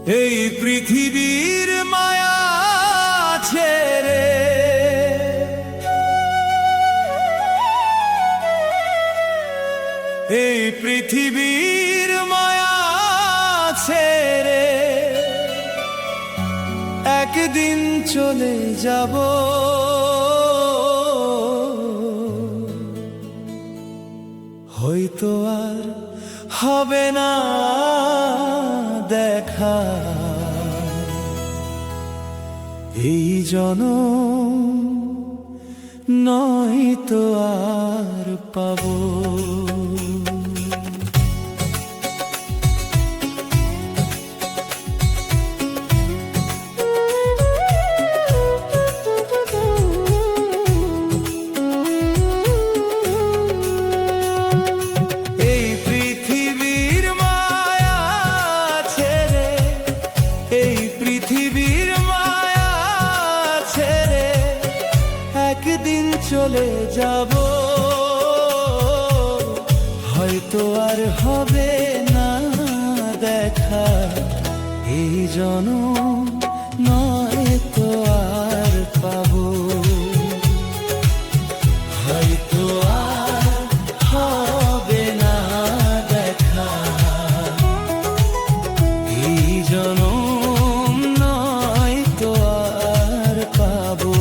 এই পৃথিবীর মায়া ছেড়ে এই পৃথিবীর মায়া ছেড়ে একদিন চলে যাব হয়তো আর হবে না দেখা এই জনম নয়তো আর পাবো। একদিন চলে যাব হয়তো আর হবে না দেখা এই জনম নয়তো আর পাবো। হয়তো আর হবে না দেখা এই জনম নয়তো আর পাবো।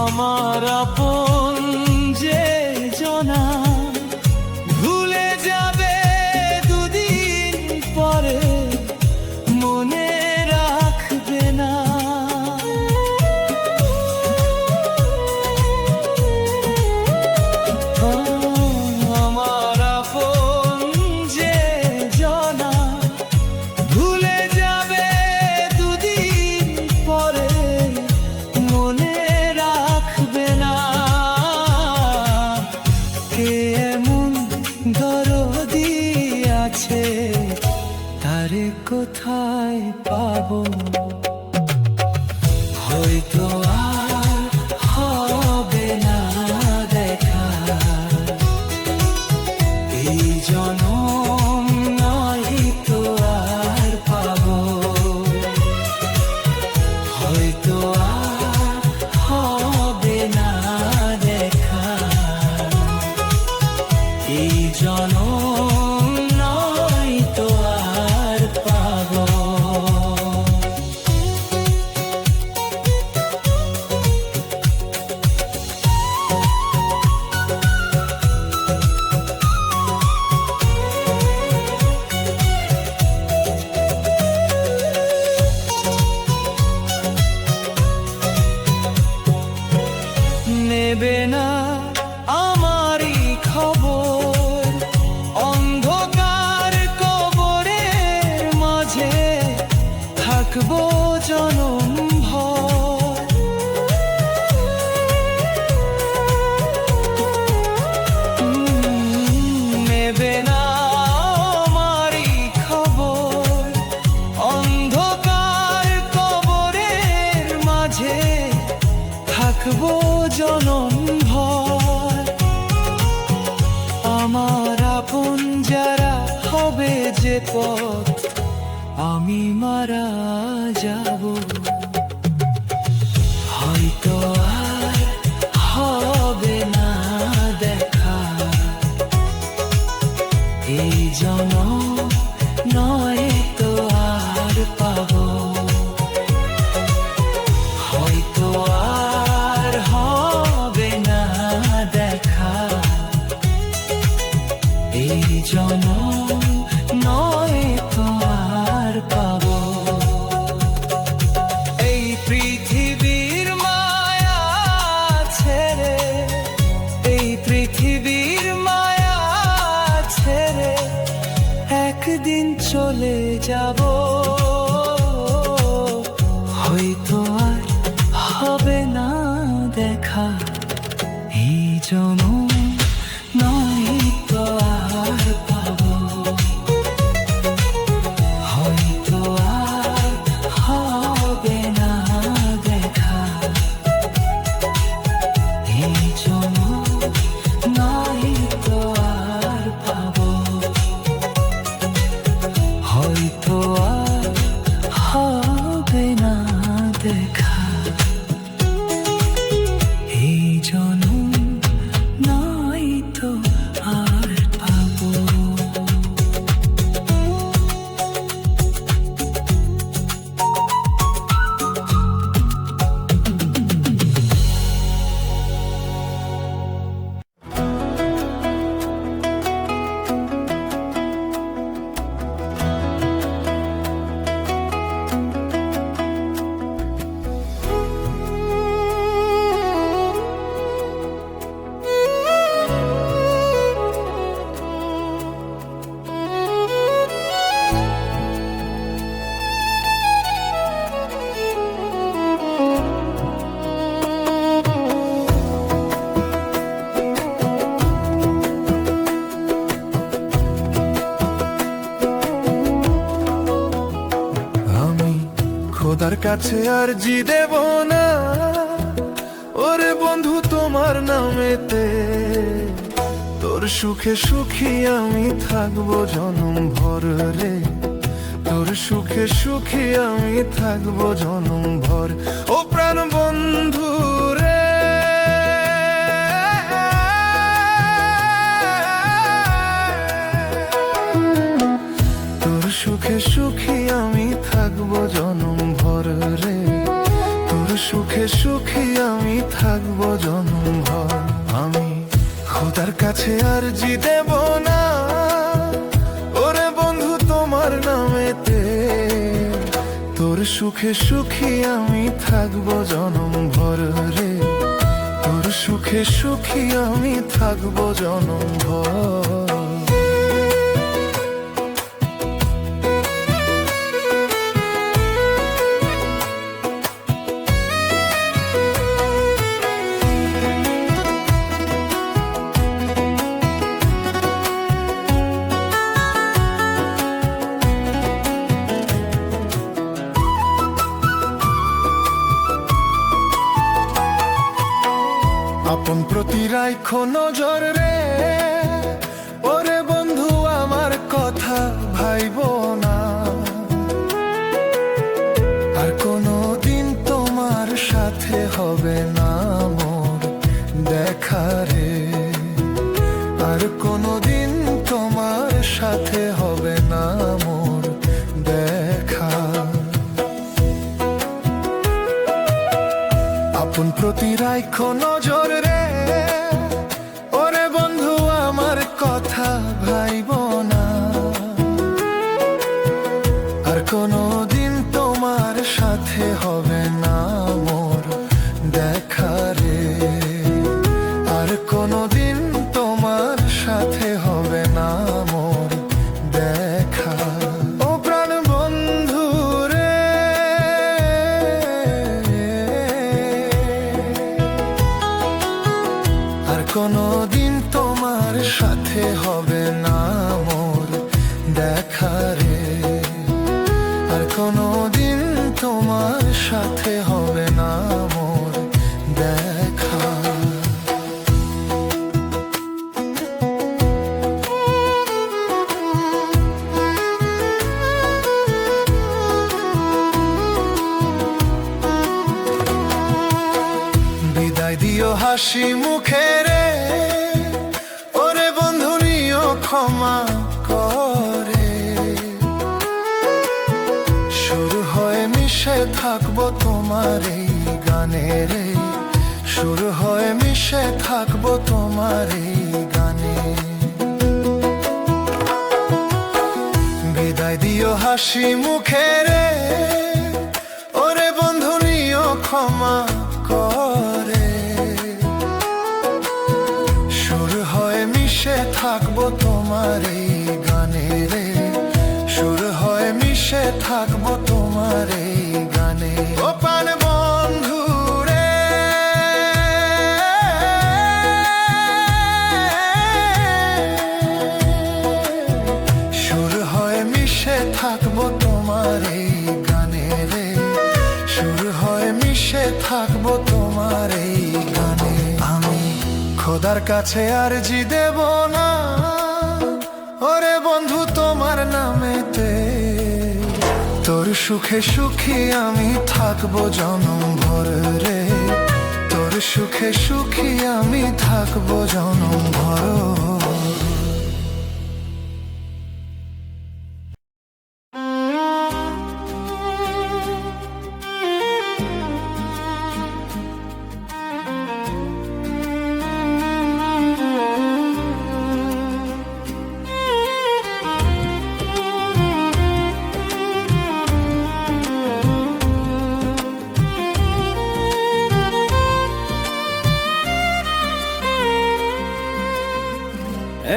আমার আপন যে জনা ভুলে যাবে দুদিন পরে মনে রাখবে না। আমার আপন যে জনা ভুলে যাবে দুদিন পরে মনে তারে কোথায় পাবো। হয়তো আর হবে না দেখা এই জনম নয়তো আর পাবো। হয়তো আর হবে না দেখা এই জনম নয়তো আর পাবো। নেবে না আমারই খবর অন্ধকার কবরের মাঝে থাকবো জনম ভর। নেবে না আমারই খবর অন্ধকার কবরের মাঝে থাকবো জনম ভর। আমার আপন যারা হবে যে পথ আমি মারা যাব হয়তো আর হবে না দেখা এই জনম নয়তো আর পাবো। হয়তো আর হবে না দেখা এই জনম নয়তো আর পাবো। এই পৃথিবীর মায়া ছেড়ে এই পৃথিবীর মায়া ছেড়ে একদিন চলে যাব। খোদার কাছে আর জি দেব না, ওরে বন্ধু তোমার নামেতে। তোর সুখে সুখী আমি থাকবো জনম ভর রে, তোর সুখে সুখী আমি থাকবো জনম ভর। ও প্রাণ বন্ধু রে, তোর সুখে সুখী আমি থাকবো জনম ভর রে, তোর সুখে সুখী আমি থাকবো জনম ভর। আমি খোদার কাছে আর জি দেব না, ওরে বন্ধু তোমার নামেতে। তোর সুখে সুখী আমি থাকবো জনম ভর রে, তোর সুখে সুখী আমি থাকবো জনম ভর। আপন প্রতি রাখো নজর রে, ওরে বন্ধু আমার কথা ভাইবো না। আর কোনো দিন তোমার সাথে হবে না মোর দেখা রে, আর কোনো দিন তোমার সাথে হবে না মোর দেখা। আপন প্রতি রাখো নজর রে, ওরে বন্ধু আমার কথা ভাইবো না। আর কোনো দিন তোমার সাথে হবে না মোর দেখা রে, আর কোনো দিন তোমার সাথে হবে না মোর দেখা। ও প্রাণ বন্ধু রে, আর কোনো দিন তোমার সাথে হবে না মোর দেখা রে, আর কোনো দিন তোমার সাথে হবে না মোর দেখা। বিদায় দিও হাসি মুখে রে, ওরে বন্ধু নিও ক্ষমা করে। শুরু হয়ে মিশে থাকবো তোমার এই গানে রে, শুরু হয়ে মিশে থাকবো তোমার এই গানে। বিদায় দিও হাসি মুখে রে, ওরে বন্ধু নিও ক্ষমা করে। শুরু হয়ে মিশে থাকবো তোমার এই গানে রে, শুরু হয়ে মিশে থাকবো তোমার এই গানে। ও প্রাণ বন্ধু রে, শুরু হয়ে মিশে থাকবো তোমার এই গানে রে, শুরু হয়ে মিশে থাকবো তোমার এই গানে। আমি খোদার কাছে আর জি দেব না, ওরে বন্ধু তোমার নামেতে। তোর সুখে সুখী আমি থাকবো জনম ভর রে, তোর সুখে সুখী আমি থাকবো জনম ভর।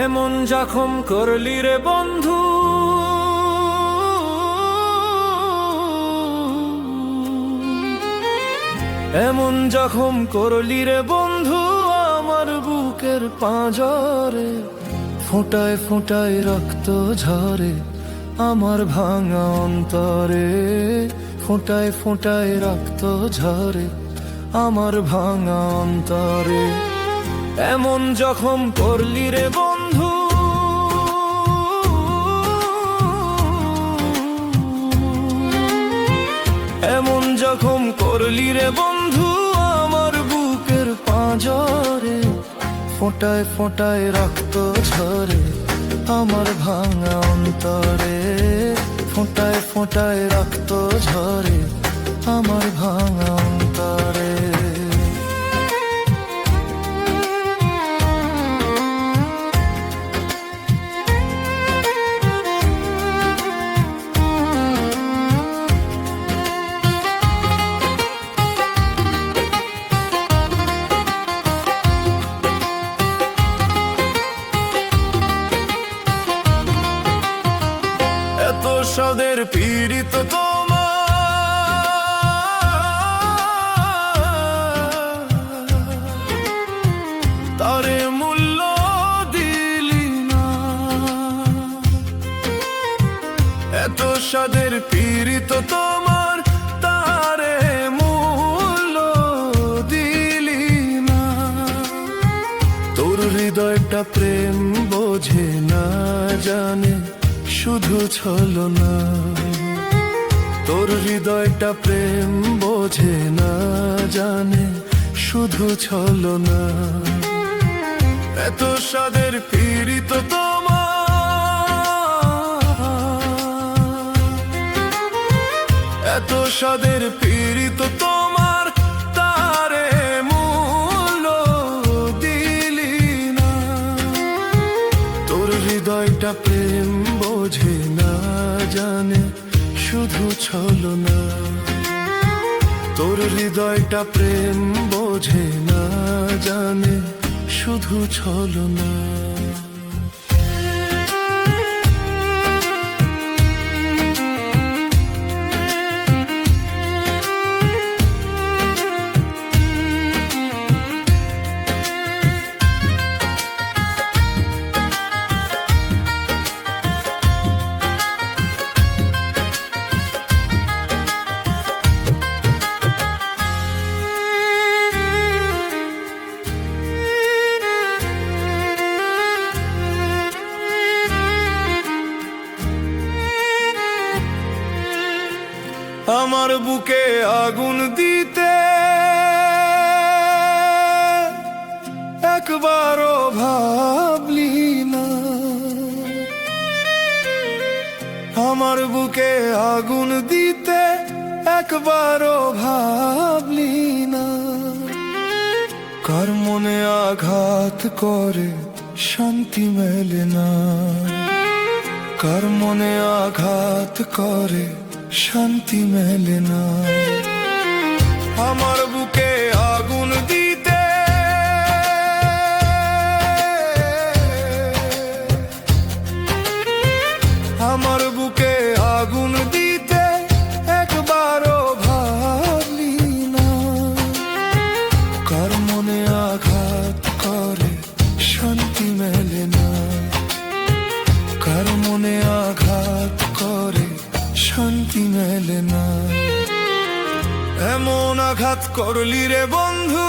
এমন জখম করলি রে বন্ধু, এমন জখম করলি রে বন্ধু আমার বুকের পাঁজরে। ফোঁটায় ফোঁটায় রক্ত ঝরে আমার ভাঙা অন্তরে, ফোঁটায় ফোঁটায় রক্ত ঝরে আমার ভাঙা অন্তরে। এমন জখম করলি রে বন্ধু, এমন জখম করলি রে বন্ধু আমার বুকের পাঁজরে। ফোঁটায় ফোঁটায় রক্ত ঝরে আমার ভাঙা অন্তরে। ফোঁটায় ফোঁটায় রক্ত ঝরে আমার ভাঙা অন্তরে। এত সাদের পীড়িত তোমার, তারে মূল্য দিলি না। এত সাদের পীড়িত তোমার, তারে মূল্য দিলি না। তোর হৃদয়টা প্রেম বোঝে না জানে শুধু ছলনা। তোর হৃদয়টা প্রেম বোঝে না জানে শুধু ছলনা। এত সাদের পীড়িত তোমার, এত সাদের পীড়িত তোমার, তারে মূল্য দিলি না। তোর হৃদয়টা প্রেম বোঝে না জানে শুধু ছলনা। তোর হৃদয়টা প্রেম বোঝে না জানে শুধু ছলনা। আমার বুকে আগুন দিতে একবারও ভাবলি না। আমার বুকে আগুন দিতে একবারও ভাবলি না। কার মনে আঘাত করে শান্তি মেলে না। কার মনে আঘাত করে শান্তি মেলে না। আমার বুকে আগুন দিতে আমার বুকে আগুন দিতে একবারও ভাবলি না। কার মনে আঘাত করে শান্তি মেলে না। কার মনে আঘাত করে শান্তি মেলে না। এমন আঘাত করলি রে বন্ধু,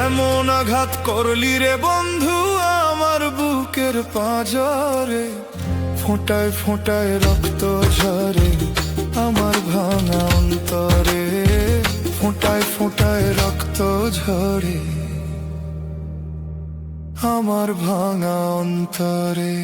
এমন আঘাত করলি রে বন্ধু আমার বুকের পাঁজরে। ফোঁটায় ফোঁটায় রক্ত ঝরে আমার ভাঙা অন্তরে। ফোঁটায় ফোঁটায় রক্ত ঝরে আমার ভাঙা অন্তরে।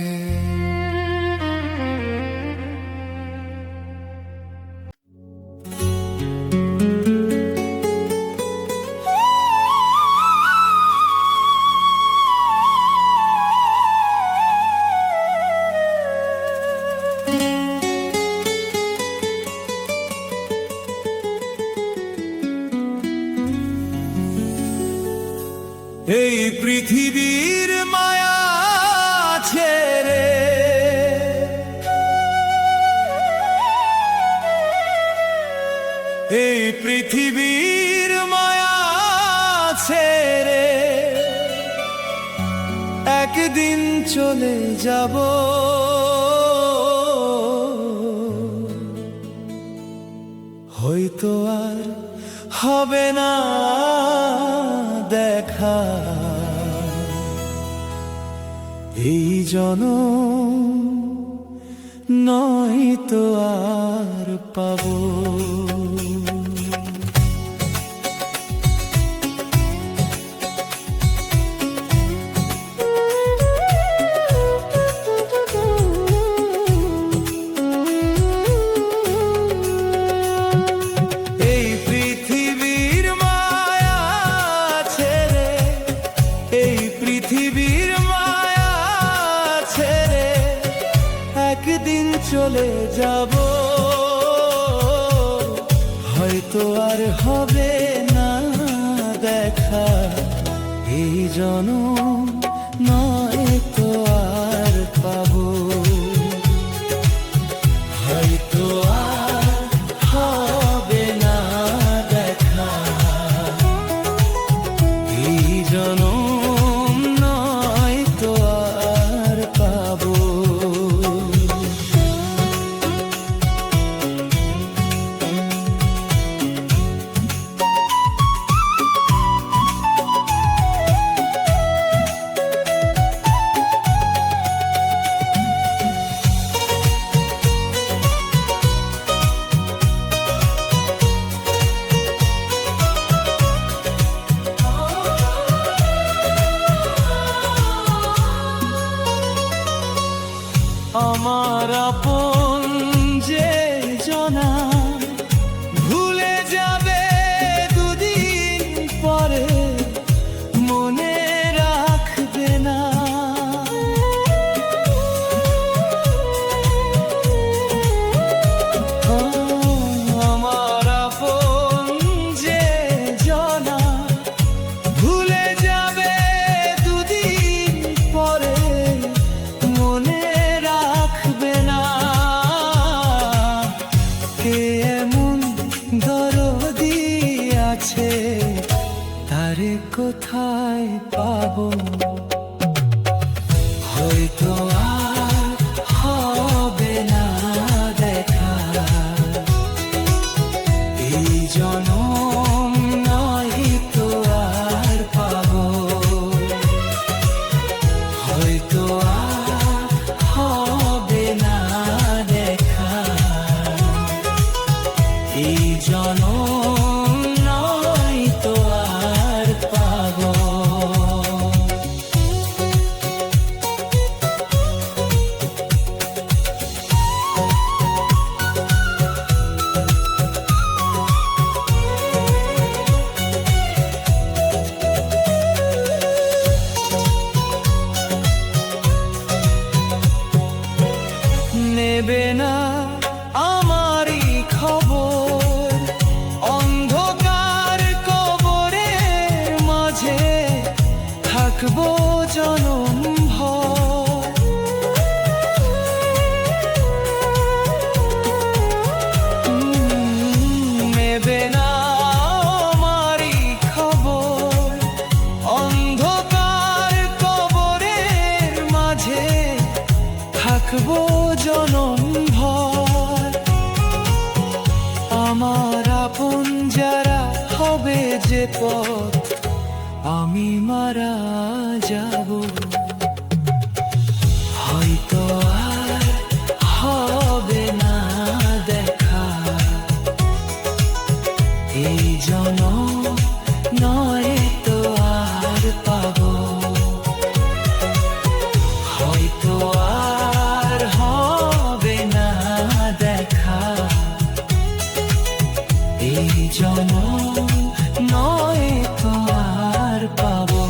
এই পৃথিবীর মায়া ছেড়ে এই পৃথিবীর মায়া ছেড়ে একদিন চলে যাব, হয়তো আর হবে না দেখা, এই জনম নয়তো আর পাবো। এই পৃথিবীর মায়া ছেড়ে, এই পৃথিবীর মায়া ছেড়ে একদিন চলে যাব, হয়তো আর হবে না দেখা, এই জনম নয়তো আর পাবো, হয়তো আর হবে না দেখা, এই জনম নয়তো আর পাবো। আমার আপন যে জনা ভুলে যাবে দুদিন পরে, মনে রাখবে না, আমার আপন যে জনা ভুলে যাবে দুদিন পরে, মনে রাখবে না, কে এমন দরদি আছে তারে কোথায় পাবো, হয়তো আর হবে না দেখা, এই জনম নয়তো আর পাবো, হয়তো আর হবে না দেখা, এই জনম নয়তো আর পাবো। নেবে না আমারই খবর, অন্ধকার কবরের মাঝে থাকবো জনম ভর, নেবে না আমারই খবর, অন্ধকার কবরের মাঝে থাকবো জনম ভর, আমার আপন যারা হবে যে পথ আমি মারা যাব, হয়তো আর হবে না দেখা, এই জনম নয়তো আর পাবো, হয়তো আর হবে না দেখা, এই জনম নয়তো আর পাবো।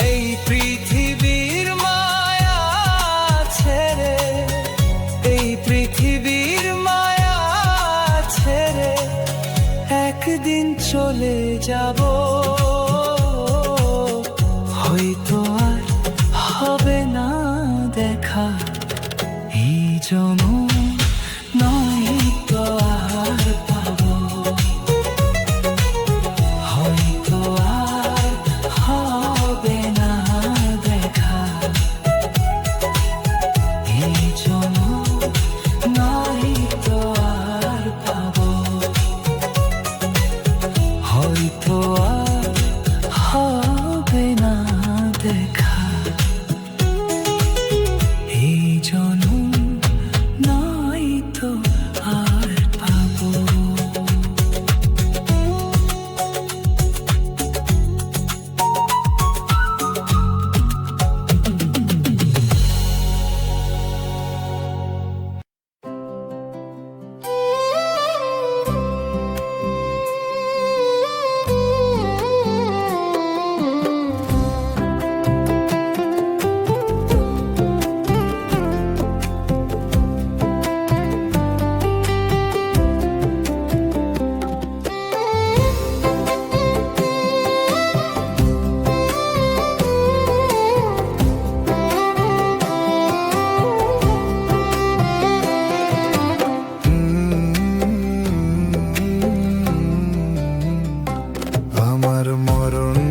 এই পৃথিবীর মায়া ছেড়ে, এই পৃথিবীর মায়া ছেড়ে একদিন চলে যাব, হয়তো আর হবে না দেখা, এই জনম নয়তো আর পাবো, হয়তো আর হবে না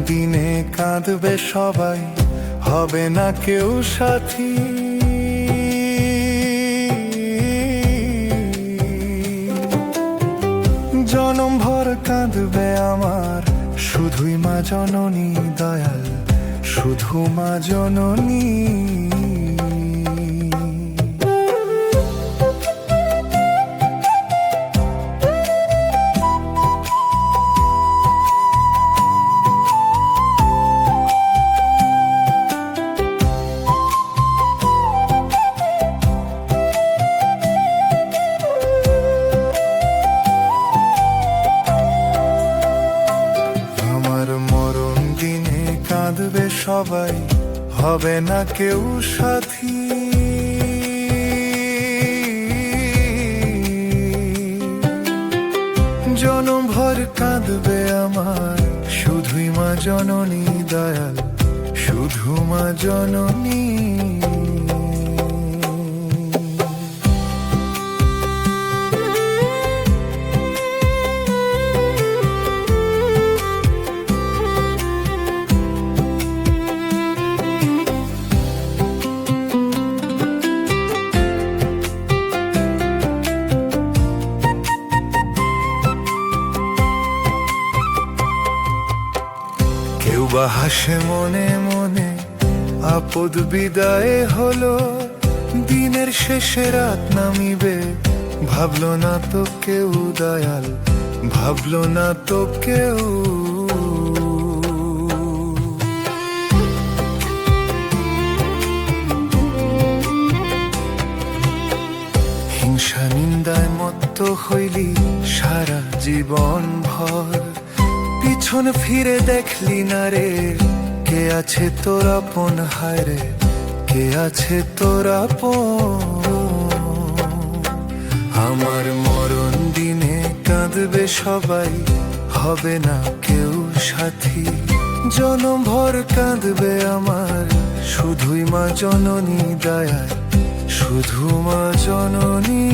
দিনে কাঁদবে সবাই, হবে না কেউ সাথী। জনম ভর কাঁদবে আমার, শুধুই মা জননী দয়াল, শুধু মা জননী। কাঁদবে সবাই, হবে না কেউ সাথী। জনম ভর কাঁদবে আমার, শুধুই মা জননী দয়াল, শুধু মা জননী। কেউ বা হাসে মনে মনে, আপদ বিদায় হলো, দিনের শেষে রাত নামিবে, ভাবলো না তো কেউ দয়াল, ভাবলো না তো কেউ। হিংসা নিন্দায় মত্ত হইলি সারা জীবন ভর, পিছন ফিরে দেখলি না রে, কে আছে তোর আপন, হায় রে কে আছে তোর আপন। আমার মরণ দিনে কাঁদবে সবাই, হবে না কেউ সাথী। জনম ভর কাঁদবে আমার, শুধুই মা জননী দয়াল, শুধু মা জননী।